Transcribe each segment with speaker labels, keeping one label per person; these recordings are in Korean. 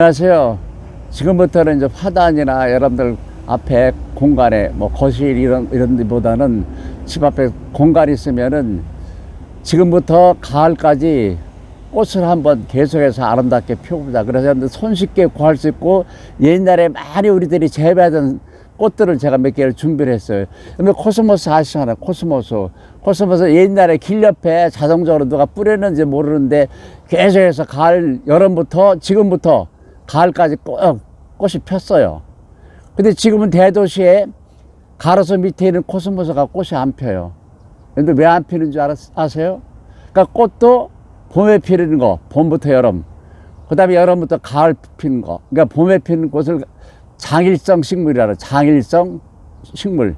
Speaker 1: 안녕하세요. 지금부터는 이제 화단이나 여러분들 앞에 공간에 뭐 거실 이런 데보다는 집 앞에 공간이 있으면은 지금부터 가을까지 꽃을 한번 계속해서 아름답게 피워보자. 그래서 손쉽게 구할 수 있고 옛날에 많이 우리들이 재배하던 꽃들을 제가 몇 개를 준비를 했어요. 근데 코스모스 아시잖아요. 코스모스 옛날에 길 옆에 자동적으로 누가 뿌렸는지 모르는데 계속해서 가을, 여름부터 지금부터 가을까지 꽃이 폈어요. 근데 지금은 대도시에 가로수 밑에 있는 코스모스가 꽃이 안 펴요. 근데 왜 안 피는 줄 아세요? 그러니까 꽃도 봄에 피는 거, 봄부터 여름. 그 다음에 여름부터 가을 피는 거. 그러니까 봄에 피는 꽃을 장일성 식물이라 장일성 식물.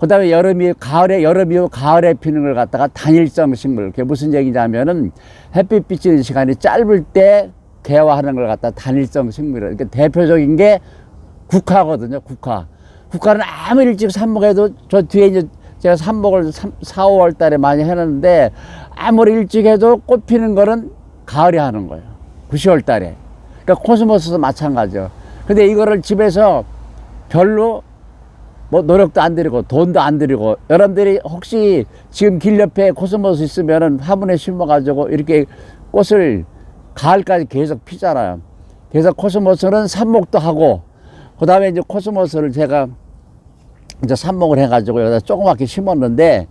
Speaker 1: 그 다음에 여름이 가을에 피는 걸 갖다가 단일성 식물. 그게 무슨 얘기냐면은 햇빛 비치는 시간이 짧을 때 개화하는 걸 갖다 단일성 식물이라. 그러니까 대표적인 게 국화거든요. 국화는 아무리 일찍 삽목해도 저 뒤에 이제 제가 삽목을 4, 5월 달에 많이 해놨는데 아무리 일찍 해도 꽃 피는 거는 가을에 하는 거예요. 9, 10월 달에. 그러니까 코스모스도 마찬가지죠. 근데 이거를 집에서 별로 뭐 노력도 안 들이고 돈도 안 들이고 여러분들이 혹시 지금 길 옆에 코스모스 있으면은 화분에 심어가지고 이렇게 꽃을 가을까지 계속 피잖아요. 그래서 코스모스는 삽목도 하고 그 다음에 이제 코스모스를 제가 이제 삽목을 해가지고 여기다 조그맣게 심었는데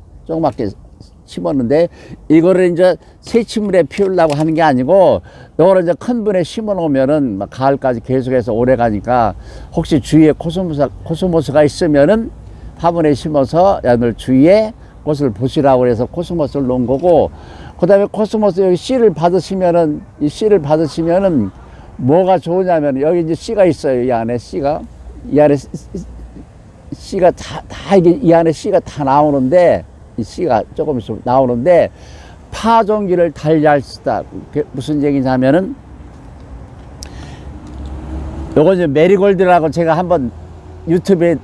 Speaker 1: 이거를 이제 새치물에 피우려고 하는 게 아니고 이거를 이제 큰 분에 심어 놓으면은 막 가을까지 계속해서 오래 가니까 혹시 주위에 코스모스가 있으면은 화분에 심어서 여러분들 주위에 꽃을 보시라고 해서 코스모스를 놓은 거고, 그 다음에 코스모스 여기 씨를 받으시면은 뭐가 좋으냐면 여기 이제 씨가 있어요. 이 안에 씨가 이 안에 씨가 다 나오는데 이 씨가 조금씩 나오는데 파종기를 달리할 수 있다. 무슨 얘기냐면은 요거 이제 메리골드라고 제가 한번 유튜브에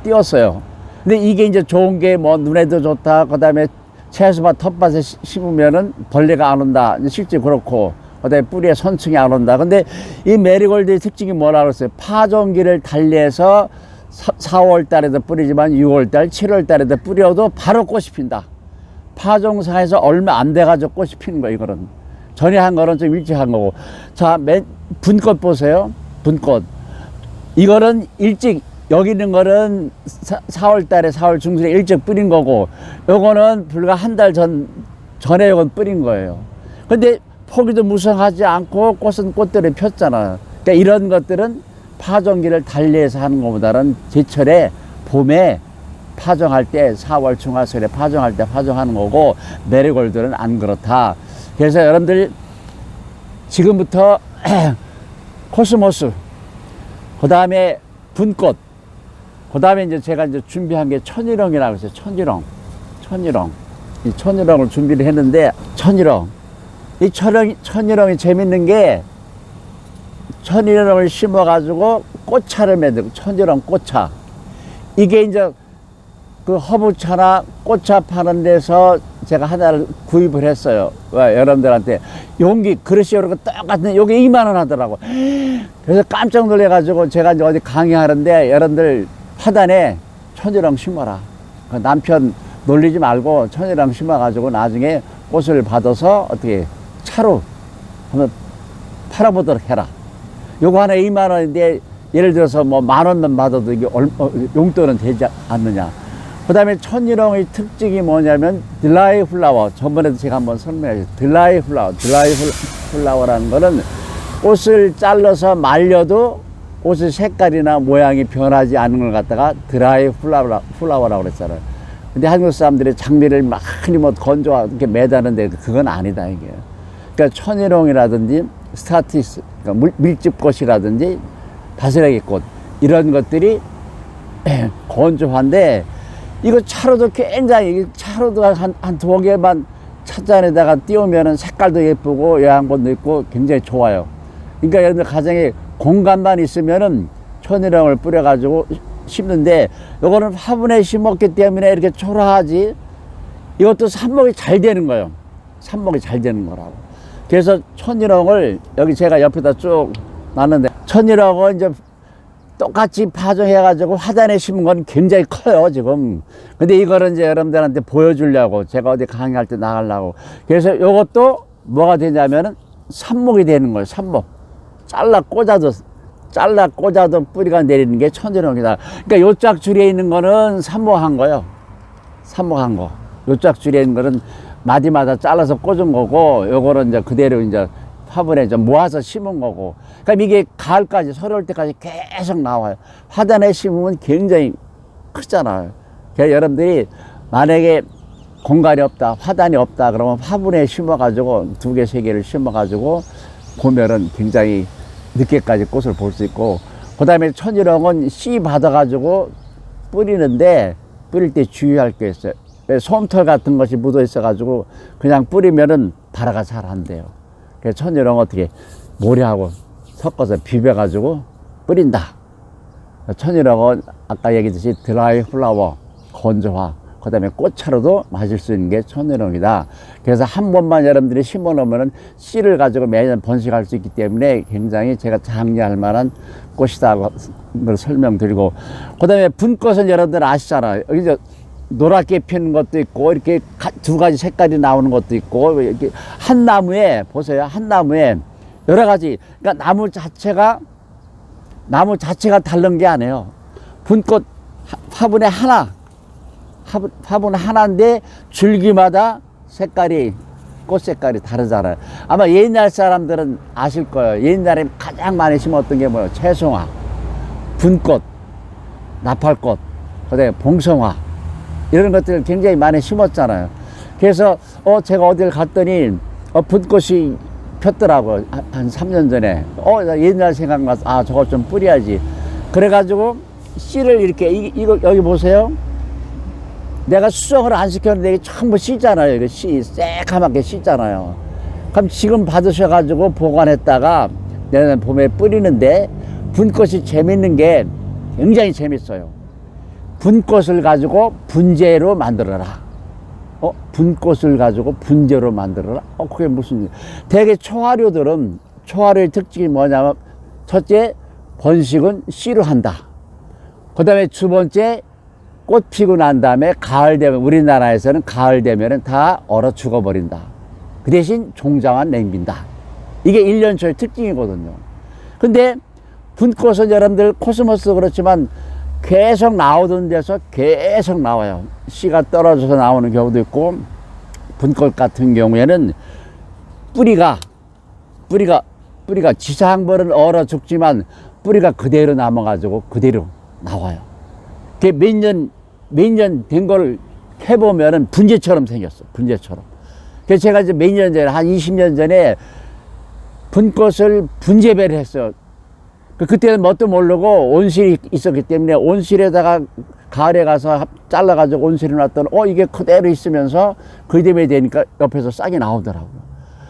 Speaker 1: 띄웠어요. 근데 이게 이제 좋은 게 뭐 눈에도 좋다. 그 다음에 채소밭 텃밭에 심으면은 벌레가 안 온다. 실제 그렇고 그 다음에 뿌리에 선충이 안 온다. 근데 이 메리골드의 특징이 뭐라고 그랬어요? 파종기를 달리해서 4월 달에도 뿌리지만 6월 달, 7월 달에도 뿌려도 바로 꽃이 핀다. 파종사에서 얼마 안 돼가지고 꽃이 피는 거예요, 이거는. 전에 한 거는 좀 일찍 한 거고. 자, 분꽃 보세요. 분꽃. 이거는 일찍, 여기 있는 거는 4월 달에 4월 중순에 일찍 뿌린 거고, 요거는 불과 한 달 전에 요건 뿌린 거예요. 근데 포기도 무성하지 않고 꽃은 꽃들이 폈잖아요. 그러니까 이런 것들은 파종기를 달리해서 하는 것보다는 제철에 봄에 파종할 때 4월 중하순에 파종할 때 파종하는 거고 메리골드는 안 그렇다. 그래서 여러분들 지금부터 코스모스, 그 다음에 분꽃, 그 다음에 이제 제가 이제 준비한 게 천일홍이라고 했어요. 천일홍. 이 천일홍을 준비를 했는데 이 천일홍이 재밌는 게 천일홍을 심어가지고 꽃차를 만들고 천일홍 꽃차. 이게 이제 그 허브차나 꽃차 파는 데서 제가 하나를 구입을 했어요. 여러분들한테 용기 그릇이 이렇게 똑같은 요게 2만 원 하더라고. 그래서 깜짝 놀래가지고 제가 이제 어디 강의하는데 여러분들 화단에 천일홍 심어라. 남편 놀리지 말고 천일홍 심어가지고 나중에 꽃을 받아서 어떻게 차로 한번 팔아보도록 해라. 요거 하나에 2만 원인데 예를 들어서 뭐 10,000원만 받아도 이게 용돈은 되지 않느냐. 그 다음에 천일홍의 특징이 뭐냐면 드라이 플라워. 저번에도 제가 한번 설명했어요. 드라이 플라워라는 거는 꽃을 잘라서 말려도 꽃의 색깔이나 모양이 변하지 않는 걸 갖다가 드라이 플라워라고 그랬잖아요. 근데 한국 사람들이 장미를 많이 뭐 건조하게 매다는데 그건 아니다 이게. 그러니까 천일홍이라든지 스타티스, 그러니까 밀집꽃이라든지 바스라기꽃 이런 것들이 건조한데 이거 차로도 굉장히 차로도 한 2개만 찻잔에다가 띄우면은 색깔도 예쁘고 영양분도 있고 굉장히 좋아요. 그러니까 여러분들 가정에 공간만 있으면은 천일홍을 뿌려가지고 심는데 요거는 화분에 심었기 때문에 이렇게 초라하지. 이것도 삽목이 잘 되는 거예요. 삽목이 잘 되는 거라고. 그래서 천일홍을 여기 제가 옆에다 쭉 나는데 천일하고 이제 똑같이 파종해가지고 화단에 심은 건 굉장히 커요, 지금. 근데 이거는 이제 여러분들한테 보여주려고 제가 어디 강의할 때 나가려고. 그래서 이것도 뭐가 되냐면은 삽목이 되는 거예요, 삽목. 잘라 꽂아도 뿌리가 내리는 게 천일홍이다. 그러니까 요 짝줄에 있는 거는 삽목한 거예요. 삽목한 거. 요 짝줄에 있는 거는 마디마다 잘라서 꽂은 거고, 요거는 이제 그대로 이제 화분에 좀 모아서 심은 거고. 그럼 이게 가을까지, 서려올 때까지 계속 나와요. 화단에 심으면 굉장히 크잖아요. 그래서 여러분들이 만약에 공간이 없다, 화단이 없다, 그러면 화분에 심어가지고 2개, 3개를 심어가지고 보면은 굉장히 늦게까지 꽃을 볼 수 있고, 그 다음에 천일홍은 씨 받아가지고 뿌리는데, 뿌릴 때 주의할 게 있어요. 솜털 같은 것이 묻어 있어가지고 그냥 뿌리면은 발화가 잘 안 돼요. 그래서 천일홍 어떻게 모래하고 섞어서 비벼가지고 뿌린다. 천일홍은 아까 얘기했듯이 드라이 플라워, 건조화, 그 다음에 꽃차로도 마실 수 있는 게 천일홍이다. 그래서 한 번만 여러분들이 심어 놓으면 씨를 가지고 매년 번식할 수 있기 때문에 굉장히 제가 장려할 만한 꽃이다고 설명드리고, 그 다음에 분꽃은 여러분들 아시잖아요. 여기 이제 노랗게 피는 것도 있고, 이렇게 2가지 색깔이 나오는 것도 있고, 이렇게 한 나무에, 보세요. 한 나무에 여러 가지, 그러니까 나무 자체가 다른 게 아니에요. 분꽃 화분에 하나인데 줄기마다 꽃 색깔이 다르잖아요. 아마 옛날 사람들은 아실 거예요. 옛날에 가장 많이 심었던 게 뭐예요? 채송화, 분꽃, 나팔꽃, 그다음에 봉성화, 이런 것들을 굉장히 많이 심었잖아요. 그래서 제가 어딜 갔더니 분꽃이 폈더라고요. 한 3년 전에. 나 옛날 생각나서 저거 좀 뿌려야지. 그래가지고 씨를 이렇게 이거 여기 보세요. 내가 수정을 안 시켰는데 이게 전부 씨잖아요. 이거 씨 새카맣게 씨잖아요. 그럼 지금 받으셔가지고 보관했다가 내년 봄에 뿌리는데, 분꽃이 재밌는 게 굉장히 재밌어요. 분꽃을 가지고 분재로 만들어라. 분꽃을 가지고 분재로 만들어라. 그게 무슨, 대개 초화류의 특징이 뭐냐면, 첫째, 번식은 씨로 한다. 그 다음에 두 번째, 꽃 피고 난 다음에 가을 되면, 우리나라에서는 가을 되면은 다 얼어 죽어버린다. 그 대신 종자만 남긴다. 이게 1년 초의 특징이거든요. 근데 분꽃은 여러분들 코스모스 그렇지만 계속 나오던 데서 계속 나와요. 씨가 떨어져서 나오는 경우도 있고, 분꽃 같은 경우에는 뿌리가 지상벌은 얼어 죽지만 뿌리가 그대로 남아가지고 그대로 나와요. 그게 몇 년 된 걸 해보면은 분재처럼 생겼어. 분재처럼. 그래서 제가 이제 몇 년 전에, 한 20년 전에 분꽃을 분재배를 했어요. 그때는 뭣도 모르고 온실이 있었기 때문에 온실에다가 가을에 가서 잘라가지고 온실에 놨더니 이게 그대로 있으면서 그대로 되니까 옆에서 싹이 나오더라고요.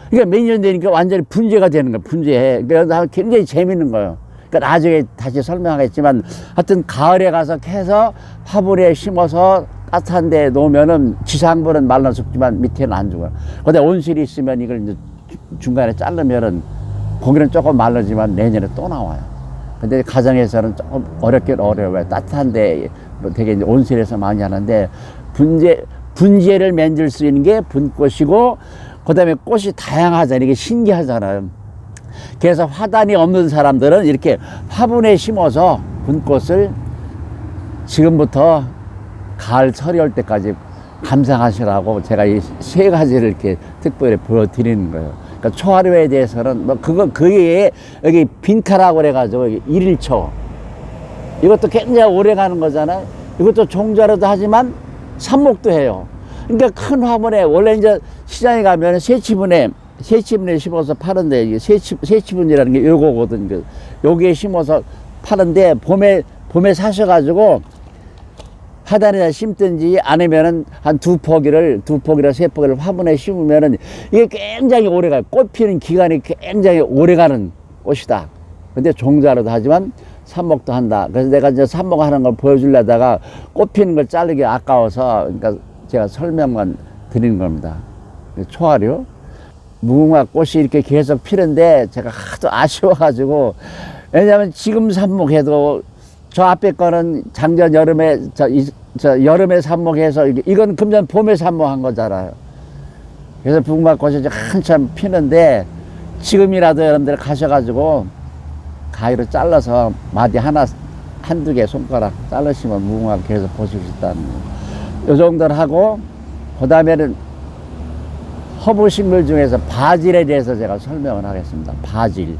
Speaker 1: 그러니까 몇 년 되니까 완전히 분재가 되는 거예요. 분재해. 그래서 굉장히 재밌는 거예요. 그러니까 나중에 다시 설명하겠지만, 하여튼 가을에 가서 캐서 화분에 심어서 따뜻한 데 놓으면은 지상부는 말라 죽지만 밑에는 안 죽어요. 근데 온실이 있으면 이걸 이제 중간에 자르면은 거기는 조금 말라지만 내년에 또 나와요. 근데 가정에서는 조금 어렵긴 어려워요. 따뜻한데 되게 이제 온실에서 많이 하는데, 분재를 만들 수 있는 게 분꽃이고, 그 다음에 꽃이 다양하잖아요. 이게 신기하잖아요. 그래서 화단이 없는 사람들은 이렇게 화분에 심어서 분꽃을 지금부터 가을 철이 올 때까지 감상하시라고 제가 이 3가지를 이렇게 특별히 보여드리는 거예요. 그러니까 초하루에 대해서는 그게 여기 빈카라고 그래가지고 1일초, 이것도 굉장히 오래 가는 거잖아요. 이것도 종자로도 하지만 삽목도 해요. 그러니까 큰 화분에, 원래 이제 시장에 가면 새치분에 심어서 파는데, 새치분이라는 게 요거거든. 여기에 심어서 파는데, 봄에 사셔가지고 화단에다 심든지 아니면은 한 2포기를 3포기를 화분에 심으면은 이게 굉장히 오래 가요. 꽃 피는 기간이 굉장히 오래 가는 꽃이다. 근데 종자로도 하지만 삽목도 한다. 그래서 내가 이제 삽목 하는 걸 보여주려다가 꽃 피는 걸 자르기 아까워서, 그러니까 제가 설명만 드리는 겁니다. 초하류. 무궁화 꽃이 이렇게 계속 피는데 제가 하도 아쉬워가지고, 왜냐하면 지금 삽목해도 저 앞에 거는 작년 여름에 저 여름에 삽목해서 이건 금년 봄에 삽목한 거잖아요. 그래서 무궁화 꽃이 이제 한참 피는데 지금이라도 여러분들 가셔가지고 가위로 잘라서 마디 하나 한두 개 손가락 자르시면 무궁화 계속 보실 수 있다는 거. 요 정도를 하고 그 다음에는 허브 식물 중에서 바질에 대해서 제가 설명을 하겠습니다. 바질.